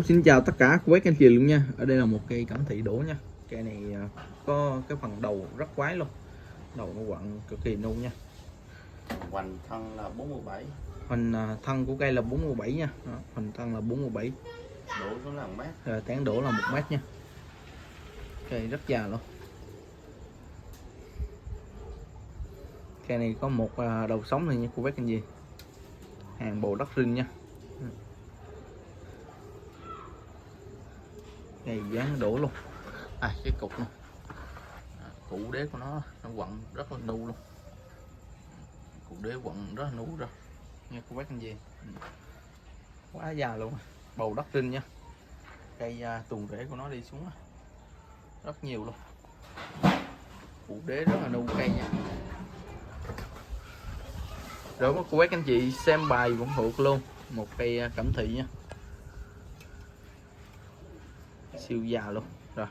Xin chào tất cả quý anh chị luôn nha. Ở đây là một cây cẩm thị đổ nha. Cây này có cái phần đầu rất quái luôn. Đầu nó quặn cực kỳ nung nha. Hoành thân là 47. Hoành thân của cây là 47 nha. Đó, hoành thân là 47. Đổ xuống là 1 mét. Tán đổ là 1 mét nha. Cây rất già luôn. Cây này có một đầu sống này nha cô bác anh chị. Hàng bồ đất rinh nha. Cây dán đổ luôn. Cái cục này. Cụ đế của nó quặn rất là nu luôn. Cụ đế quặn rất là nu rồi nha cô bác anh chị. Quá già luôn. Bầu đất rinh nha. Cây tuần rễ của nó đi xuống rất nhiều luôn. Cụ đế rất là nu cây nha. Rồi cô bác anh chị xem bài cũng thuộc luôn. Một cây cẩm thị nha. Siêu già luôn. Rồi